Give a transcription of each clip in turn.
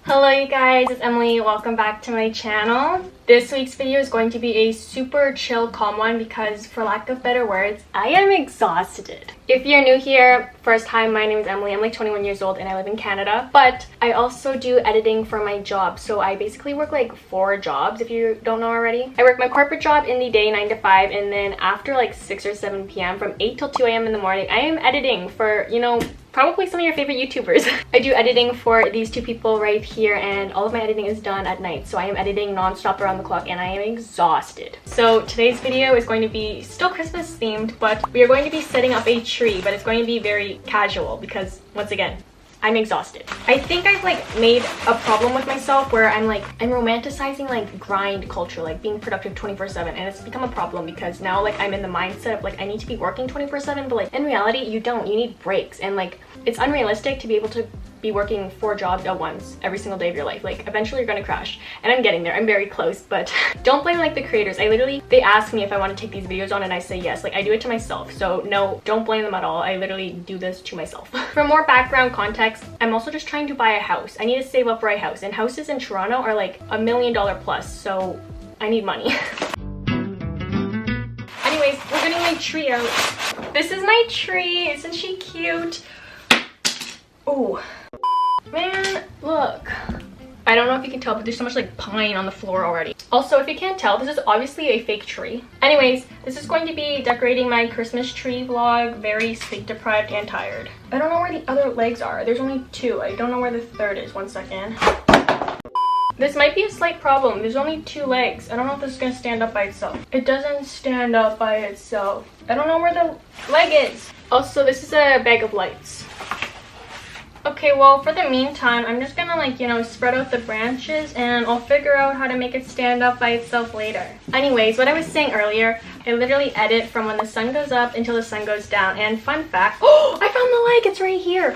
Hello you guys, it's Emily. Welcome back to my channel. This week's video is going to be a super chill, calm one because, for lack of better words, I am exhausted. If you're new here, first time, my name is Emily. I'm like 21 years old and I live in Canada, but I also do editing for my job. So I basically work like 4 jobs if you don't know already. I work my corporate job in the day 9 to 5, and then after like 6 or 7 p.m. from 8 till 2 a.m. in the morning, I am editing for, you know, probably some of your favorite YouTubers. I do editing for these 2 people right here, and all of my editing is done at night. So I am editing non-stop around the clock and I am exhausted. So today's video is going to be still Christmas themed, but we are going to be setting up a tree, but it's going to be very casual because, once again, I'm exhausted. I think I've like made a problem with myself where I'm romanticizing like grind culture, like being productive 24/7, and it's become a problem because now like I'm in the mindset of like I need to be working 24/7, but like in reality you don't. You need breaks, and like it's unrealistic to be able to be working 4 jobs at once every single day of your life. Like eventually you're gonna crash, and I'm getting there. I'm very close, but don't blame like the creators. They ask me if I want to take these videos on and I say yes. Like I do it to myself, so no, don't blame them at all. I literally do this to myself. For more background context, I'm also just trying to buy a house. I need to save up for a house, and houses in Toronto are like $1 million plus, so I need money. Anyways, we're getting my tree out. This is my tree. Isn't she cute? Oh man, look. I don't know if you can tell, but there's so much like pine on the floor already. Also, if you can't tell, this is obviously a fake tree. Anyways, this is going to be decorating my Christmas tree vlog. Very sleep deprived and tired. I don't know where the other legs are. There's only 2. I don't know where the third is. One second. This might be a slight problem. There's only 2 legs. I don't know if this is gonna stand up by itself. It doesn't stand up by itself. I don't know where the leg is. Also, this is a bag of lights. Okay, well, for the meantime, I'm just gonna like, you know, spread out the branches and I'll figure out how to make it stand up by itself later. Anyways, what I was saying earlier, I literally edit from when the sun goes up until the sun goes down. And fun fact, oh, I found the leg, it's right here.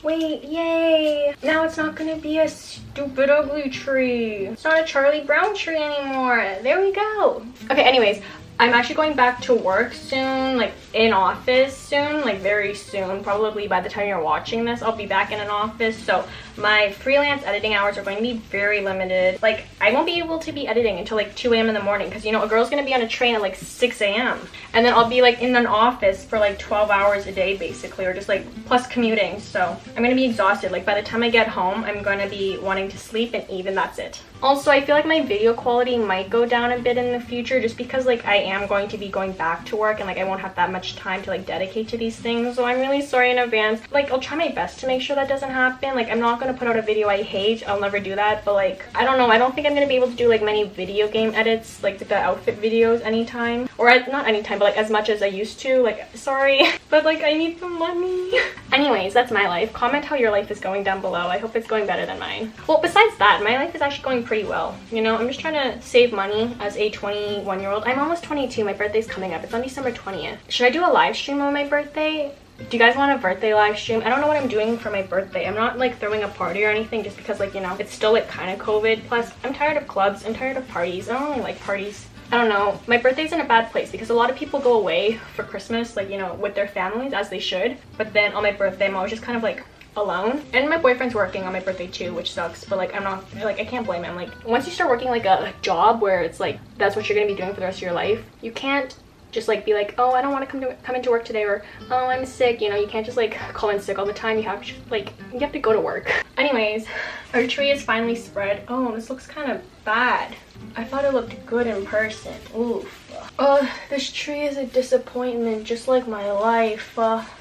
Wait, yay. Now it's not gonna be a stupid ugly tree. It's not a Charlie Brown tree anymore. There we go. Okay, anyways, I'm actually going back to work soon, like in office soon, like very soon. Probably by the time you're watching this, I'll be back in an office. So my freelance editing hours are going to be very limited. Like I won't be able to be editing until like 2 a.m. in the morning because, you know, a girl's going to be on a train at like 6 a.m. And then I'll be like in an office for like 12 hours a day basically, or just like plus commuting. So I'm going to be exhausted. Like by the time I get home, I'm going to be wanting to sleep, and even that's it. Also, I feel like my video quality might go down a bit in the future just because like I am going to be going back to work and like I won't have that much time to like dedicate to these things. So I'm really sorry in advance. Like I'll try my best to make sure that doesn't happen. Like I'm not going to put out a video I hate. I'll never do that. But like, I don't know. I don't think I'm going to be able to do like many video game edits, like the outfit videos anytime. Or not anytime, but like as much as I used to. Like, sorry. But like I need some money. Anyways, that's my life. Comment how your life is going down below. I hope it's going better than mine. Well, besides that, my life is actually going pretty well. You know, I'm just trying to save money as a 21-year-old. I'm almost 22. My birthday's coming up. It's on December 20th. Should I do a live stream on my birthday? Do you guys want a birthday live stream? I don't know what I'm doing for my birthday. I'm not like throwing a party or anything just because, like, you know, it's still like kind of COVID. Plus, I'm tired of clubs. I'm tired of parties. I don't really like parties. I don't know. My birthday's in a bad place because a lot of people go away for Christmas, like, you know, with their families, as they should. But then on my birthday, I'm always just kind of like alone, and my boyfriend's working on my birthday too, which sucks, but like I'm not, like, I can't blame him. Like once you start working like a job where it's like that's what you're gonna be doing for the rest of your life, you can't just like be like, oh, I don't want to come into work today, or oh, I'm sick. You know, you can't just like call in sick all the time. You have to go to work. Anyways, our tree is finally spread. Oh, this looks kind of bad. I thought it looked good in person. Oof. This tree is a disappointment, just like my life.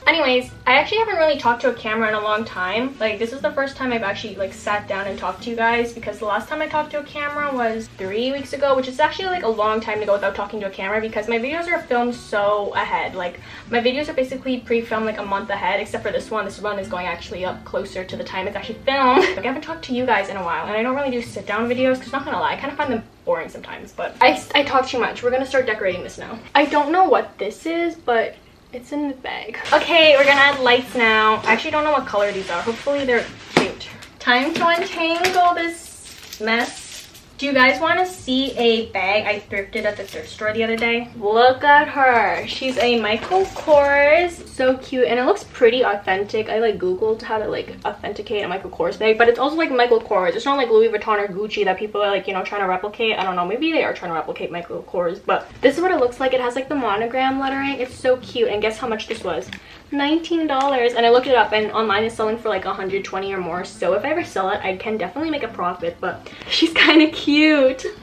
Anyways, I actually haven't really talked to a camera in a long time. Like, this is the first time I've actually like sat down and talked to you guys, because the last time I talked to a camera was 3 weeks ago, which is actually like a long time to go without talking to a camera because my videos are filmed so ahead. Like, my videos are basically pre-filmed like a month ahead, except for this one. This one is going actually up closer to the time it's actually filmed. Like, I haven't talked to you guys in a while, and I don't really do sit-down videos because, not gonna lie, I kind of find them boring sometimes, but I talk too much. We're gonna start decorating this now. I don't know what this is, but it's in the bag. Okay, we're gonna add lights now. I actually don't know what color these are. Hopefully they're cute. Time to untangle this mess. Do you guys want to see a bag I thrifted at the thrift store the other day? Look at her. She's a Michael Kors. So cute, and it looks pretty authentic. I like googled how to like authenticate a Michael Kors bag, but it's also like Michael Kors. It's not like Louis Vuitton or Gucci that people are like, you know, trying to replicate. I don't know, maybe they are trying to replicate Michael Kors, but this is what it looks like. It has like the monogram lettering. It's so cute. And guess how much this was? $19. And I looked it up, and online it's selling for like 120 or more. So if I ever sell it, I can definitely make a profit. But she's kind of cute.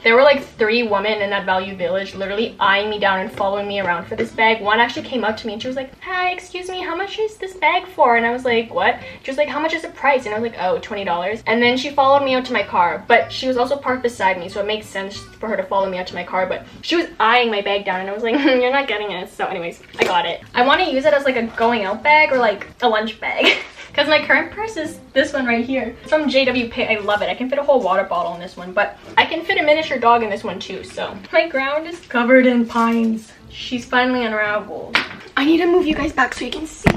There were like 3 women in that Value Village literally eyeing me down and following me around for this bag. One actually came up to me and she was like, hi, excuse me, how much is this bag for? And I was like, what? She was like, how much is the price? And I was like, oh, $20. And then she followed me out to my car, but she was also parked beside me, so it makes sense for her to follow me out to my car. But she was eyeing my bag down, and I was like, you're not getting it. So anyways, I got it. I want to use it as like a going out bag or like a lunch bag. Because my current purse is this one right here. It's from JW Pay. I love it. I can fit a whole water bottle in this one, but I can fit a miniature dog in this one too. So my ground is covered in pines. She's finally unraveled. I need to move you guys back so you can see.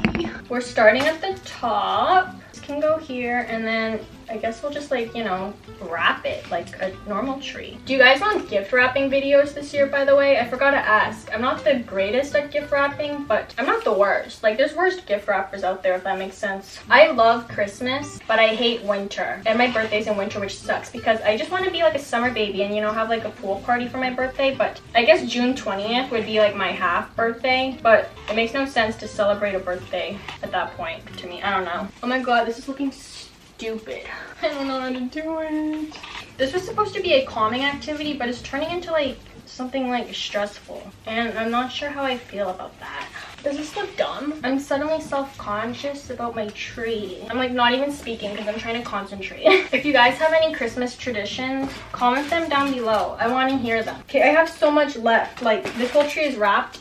We're starting at the top. This can go here, and then I guess we'll just like, you know, wrap it like a normal tree. Do you guys want gift wrapping videos this year, by the way? I forgot to ask. I'm not the greatest at gift wrapping, but I'm not the worst. Like, there's worse gift wrappers out there, if that makes sense. I love Christmas, but I hate winter. And my birthday's in winter, which sucks because I just want to be like a summer baby and, you know, have like a pool party for my birthday. But I guess June 20th would be like my half birthday, but it makes no sense to celebrate a birthday at that point to me. I don't know. Oh my god, this is looking stupid. I don't know how to do it. This was supposed to be a calming activity, but it's turning into like something like stressful, and I'm not sure how I feel about that. Does this look dumb? I'm suddenly self-conscious about my tree. I'm like not even speaking because I'm trying to concentrate. If you guys have any Christmas traditions, comment them down below. I want to hear them. Okay, I have so much left. Like, this whole tree is wrapped,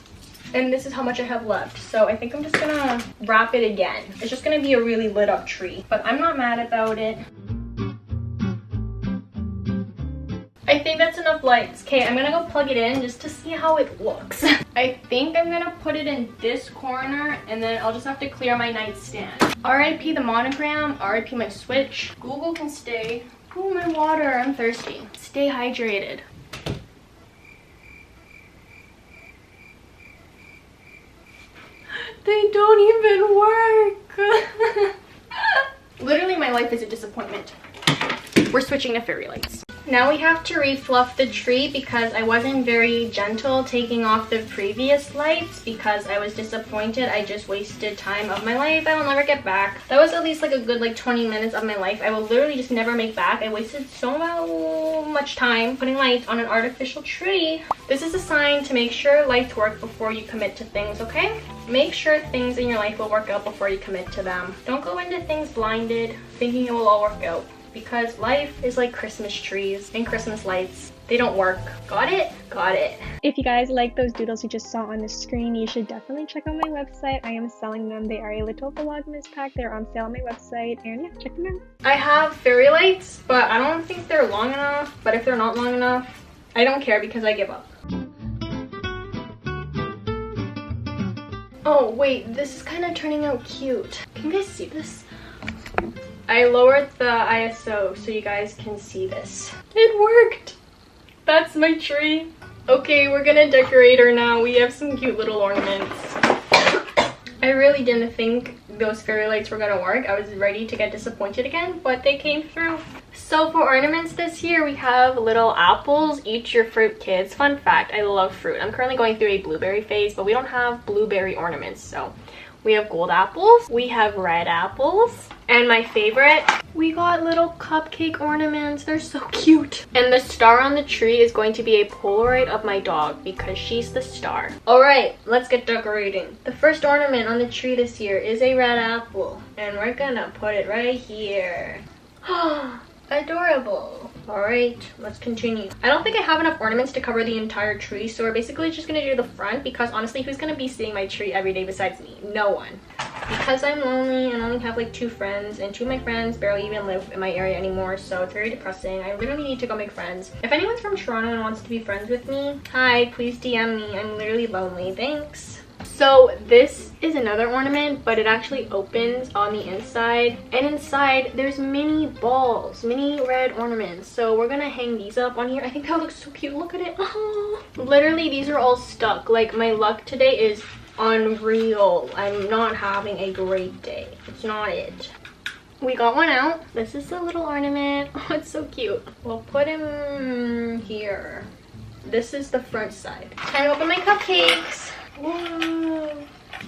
and this is how much I have left. So I think I'm just gonna wrap it again. It's just gonna be a really lit up tree, but I'm not mad about it. I think that's enough lights. Okay, I'm gonna go plug it in just to see how it looks. I think I'm gonna put it in this corner, and then I'll just have to clear my nightstand. RIP the monogram, RIP my switch. Google can stay. Oh, my water, I'm thirsty. Stay hydrated. They don't even work. Literally, my life is a disappointment. We're switching to fairy lights. Now we have to refluff the tree because I wasn't very gentle taking off the previous lights because I was disappointed. I just wasted time of my life I will never get back. That was at least like a good like 20 minutes of my life I will literally just never make back. I wasted so much time putting lights on an artificial tree. This is a sign to make sure lights work before you commit to things, okay? Make sure things in your life will work out before you commit to them. Don't go into things blinded thinking it will all work out, because life is like Christmas trees and Christmas lights. They don't work. Got it? Got it. If you guys like those doodles you just saw on the screen, you should definitely check out my website. I am selling them. They are a little vlogmas pack. They're on sale on my website, and yeah, check them out. I have fairy lights, but I don't think they're long enough. But if they're not long enough, I don't care because I give up. Oh wait, this is kind of turning out cute. Can you guys see this? I lowered the ISO so you guys can see this. It worked! That's my tree. Okay, we're gonna decorate her now. We have some cute little ornaments. I really didn't think those fairy lights were gonna work. I was ready to get disappointed again, but they came through. So for ornaments this year, we have little apples. Eat your fruit, kids. Fun fact, I love fruit. I'm currently going through a blueberry phase, but we don't have blueberry ornaments, so we have gold apples, we have red apples, and my favorite, we got little cupcake ornaments. They're so cute. And the star on the tree is going to be a Polaroid of my dog because she's the star. Alright, let's get decorating. The first ornament on the tree this year is a red apple, and we're gonna put it right here. Adorable. Alright, let's continue. I don't think I have enough ornaments to cover the entire tree, so we're basically just gonna do the front because honestly, who's gonna be seeing my tree every day besides me? No one. Because I'm lonely and only have like 2 friends, and 2 of my friends barely even live in my area anymore, so it's very depressing. I literally need to go make friends. If anyone's from Toronto and wants to be friends with me, hi, please DM me. I'm literally lonely. Thanks. So this is another ornament, but it actually opens on the inside, and inside there's mini balls, mini red ornaments. So we're gonna hang these up on here. I think that looks so cute. Look at it. Oh. Literally these are all stuck. Like my luck today is unreal. I'm not having a great day. It's not it. We got one out. This is a little ornament. Oh, it's so cute. We'll put him here. This is the front side. Time to open my cupcakes. Whoa.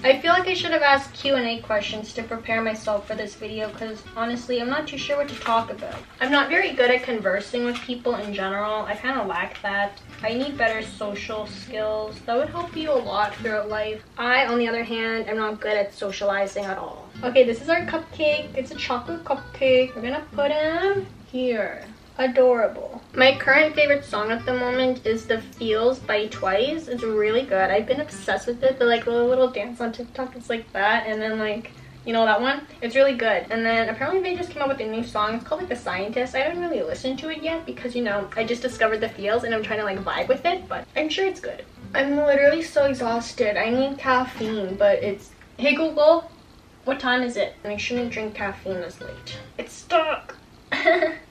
I feel like I should have asked Q&A questions to prepare myself for this video because honestly, I'm not too sure what to talk about. I'm not very good at conversing with people in general. I kind of lack that. I need better social skills. That would help you a lot throughout life. I, on the other hand, am not good at socializing at all. Okay, this is our cupcake. It's a chocolate cupcake. We're gonna put him here. Adorable. My current favorite song at the moment is The Feels by Twice. It's really good. I've been obsessed with it. The like little dance on TikTok is like that, and then like, you know that one? It's really good. And then apparently they just came out with a new song. It's called like The Scientist. I haven't really listened to it yet because, you know, I just discovered The Feels and I'm trying to like vibe with it, but I'm sure it's good. I'm literally so exhausted. I need caffeine, but it's... Hey Google, what time is it? And I shouldn't drink caffeine this late. It's stuck.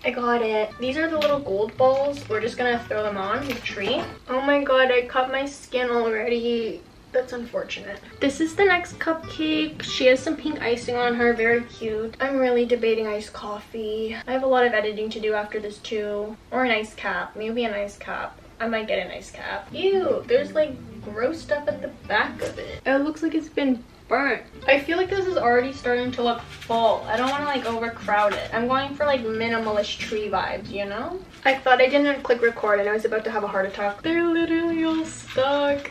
I got it. These are the little gold balls. We're just gonna throw them on the tree. Oh my god, I cut my skin already. That's unfortunate. This is the next cupcake. She has some pink icing on her. Very cute. I'm really debating iced coffee. I have a lot of editing to do after this too. Or an ice cap. Maybe an ice cap. I might get an ice cap. Ew, there's like gross stuff at the back of it. It looks like it's been burnt. I feel like this is already starting to look full. I don't want to like overcrowd it. I'm going for like minimalist tree vibes, you know? I thought I didn't click record and I was about to have a heart attack. They're literally all stuck.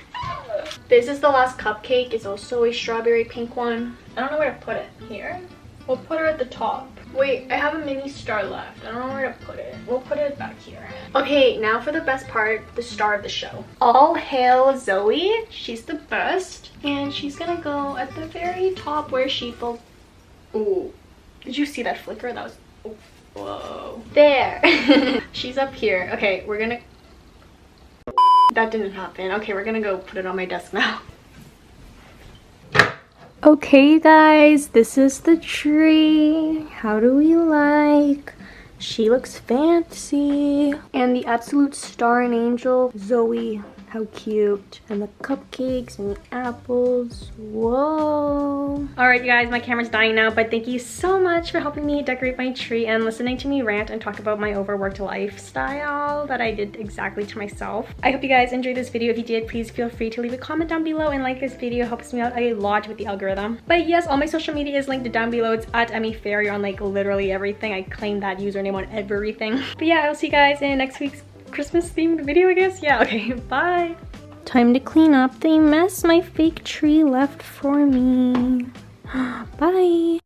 This is the last cupcake. It's also a strawberry pink one. I don't know where to put it. Here? We'll put her at the top. Wait, I have a mini star left. I don't know where to put it. We'll put it back here. Okay, now for the best part, the star of the show. All hail Zoe. She's the best. And she's gonna go at the very top where she belongs. Ooh. Did you see that flicker? That was... Oh. Whoa. There. She's up here. Okay, we're gonna... That didn't happen. Okay, we're gonna go put it on my desk now. Okay guys, this is the tree. How do we like? She looks fancy. And the absolute star and angel, Zoe. How cute. And the cupcakes and the apples. Whoa. Alright you guys, my camera's dying now, but thank you so much for helping me decorate my tree and listening to me rant and talk about my overworked lifestyle that I did exactly to myself. I hope you guys enjoyed this video. If you did, please feel free to leave a comment down below and like this video. It helps me out a lot with the algorithm. But yes, all my social media is linked down below. It's at Emily Ferrier on like literally everything. I claim that username on everything. But yeah, I'll see you guys in next week's Christmas themed video, I guess. Yeah, okay, bye. Time to clean up the mess my fake tree left for me. Bye.